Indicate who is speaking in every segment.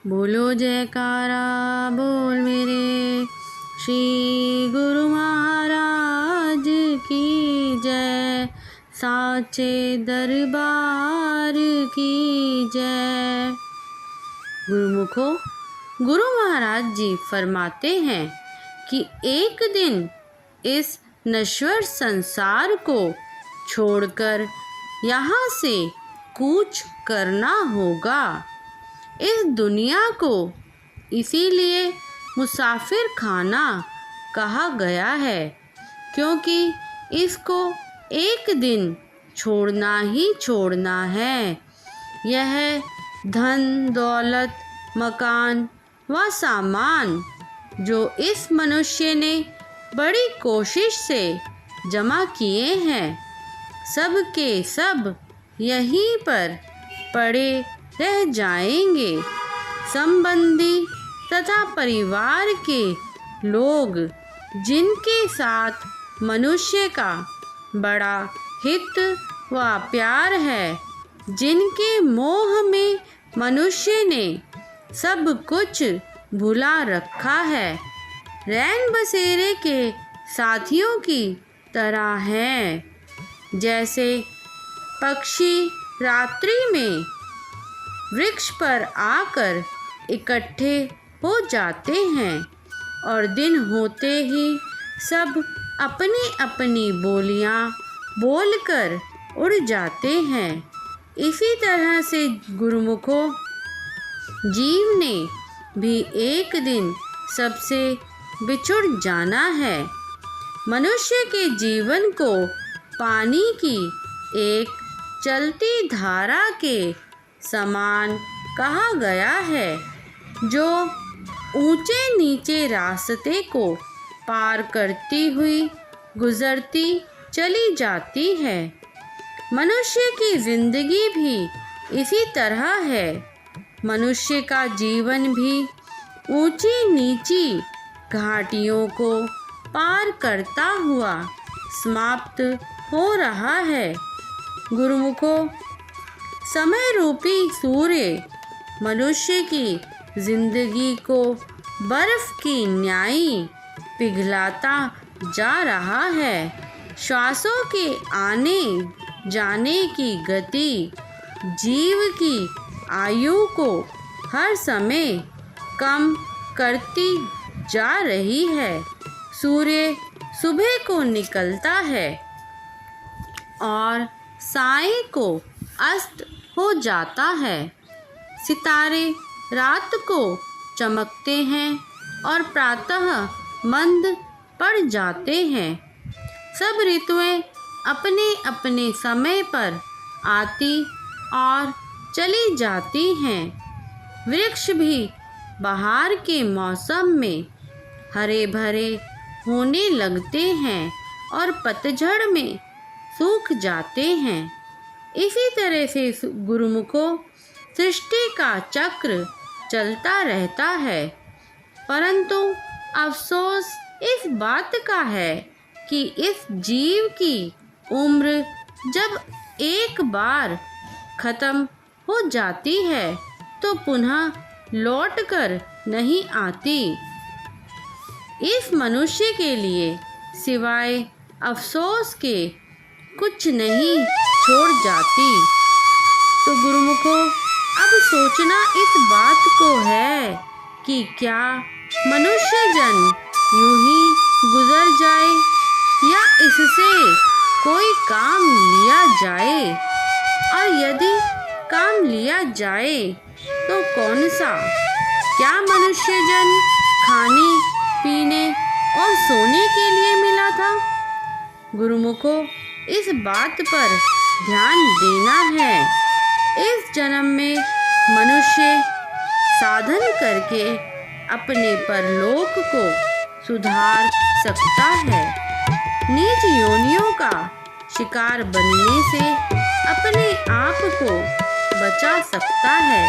Speaker 1: बोलो जयकारा बोल मेरे श्री गुरु महाराज की जय, साचे दरबार की जय। गुरुमुखो, गुरु महाराज जी फरमाते हैं कि एक दिन इस नश्वर संसार को छोड़कर यहाँ से कूच करना होगा। इस दुनिया को इसीलिए मुसाफिर खाना कहा गया है, क्योंकि इसको एक दिन छोड़ना ही छोड़ना है। यह धन दौलत मकान व सामान जो इस मनुष्य ने बड़ी कोशिश से जमा किए हैं, सब के सब यहीं पर पड़े रह जाएंगे। संबंधी तथा परिवार के लोग जिनके साथ मनुष्य का बड़ा हित व प्यार है, जिनके मोह में मनुष्य ने सब कुछ भुला रखा है, रैन बसेरे के साथियों की तरह हैं। जैसे पक्षी रात्रि में वृक्ष पर आकर इकट्ठे हो जाते हैं और दिन होते ही सब अपनी अपनी बोलियां बोलकर उड़ जाते हैं, इसी तरह से गुरुमुखों, जीव ने भी एक दिन सबसे बिछुड़ जाना है। मनुष्य के जीवन को पानी की एक चलती धारा के समान कहा गया है, जो ऊंचे नीचे रास्ते को पार करती हुई गुजरती चली जाती है। मनुष्य की जिंदगी भी इसी तरह है। मनुष्य का जीवन भी ऊंची नीची घाटियों को पार करता हुआ समाप्त हो रहा है। गुरुमुखों, समय रूपी सूर्य मनुष्य की जिंदगी को बर्फ की न्याई पिघलाता जा रहा है। श्वासों के आने जाने की गति जीव की आयु को हर समय कम करती जा रही है। सूर्य सुबह को निकलता है और साय को अस्त हो जाता है। सितारे रात को चमकते हैं और प्रातः मंद पड़ जाते हैं। सब ऋतुएं अपने अपने समय पर आती और चली जाती हैं। वृक्ष भी बहार के मौसम में हरे भरे होने लगते हैं और पतझड़ में सूख जाते हैं। इसी तरह से गुरुमुखों, सृष्टि का चक्र चलता रहता है, परंतु अफसोस इस बात का है कि इस जीव की उम्र जब एक बार खत्म हो जाती है तो पुनः लौट कर नहीं आती। इस मनुष्य के लिए सिवाय अफसोस के कुछ नहीं छोड़ जाती। तो गुरुमुखों, अब सोचना इस बात को है कि क्या मनुष्य जन यूं ही गुजर जाए या इससे कोई काम लिया जाए, और यदि काम लिया जाए तो कौन सा? क्या मनुष्य जन खाने पीने और सोने के लिए मिला था? गुरुमुखों, इस बात पर ध्यान देना है। इस जन्म में मनुष्य साधन करके अपने परलोक को सुधार सकता है, नीच योनियों का शिकार बनने से अपने आप को बचा सकता है।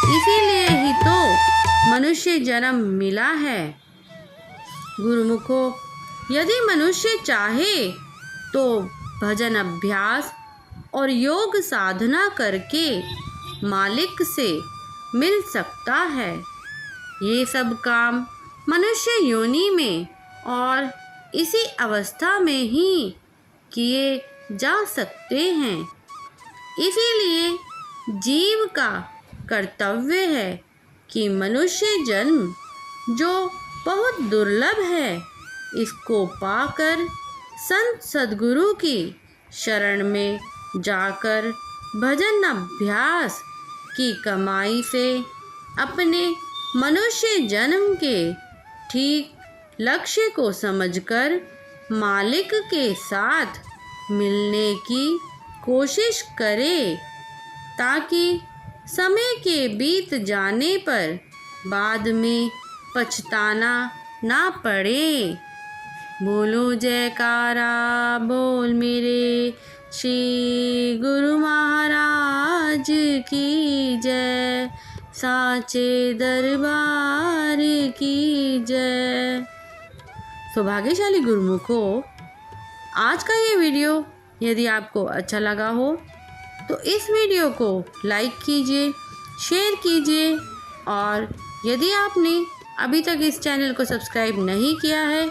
Speaker 1: इसीलिए ही तो मनुष्य जन्म मिला है। गुरुमुखों, यदि मनुष्य चाहे तो भजन अभ्यास और योग साधना करके मालिक से मिल सकता है। ये सब काम मनुष्य योनि में और इसी अवस्था में ही किए जा सकते हैं। इसीलिए जीव का कर्तव्य है कि मनुष्य जन्म जो बहुत दुर्लभ है, इसको पाकर संत सद्गुरु की शरण में जाकर भजन अभ्यास की कमाई से अपने मनुष्य जन्म के ठीक लक्ष्य को समझकर मालिक के साथ मिलने की कोशिश करे, ताकि समय के बीत जाने पर बाद में पछताना ना पड़े। बोलो जयकारा बोल मेरे श्री गुरु महाराज की जय, साचे दरबार की जय। सौभाग्यशाली गुरुमुखों, आज का ये वीडियो यदि आपको अच्छा लगा हो तो इस वीडियो को लाइक कीजिए, शेयर कीजिए और यदि आपने अभी तक इस चैनल को सब्सक्राइब नहीं किया है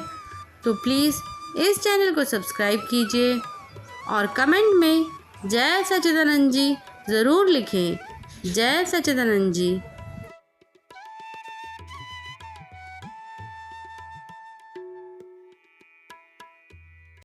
Speaker 1: तो प्लीज़ इस चैनल को सब्सक्राइब कीजिए और कमेंट में जय सच्चिदानंद जी ज़रूर लिखें। जय सच्चिदानंद जी।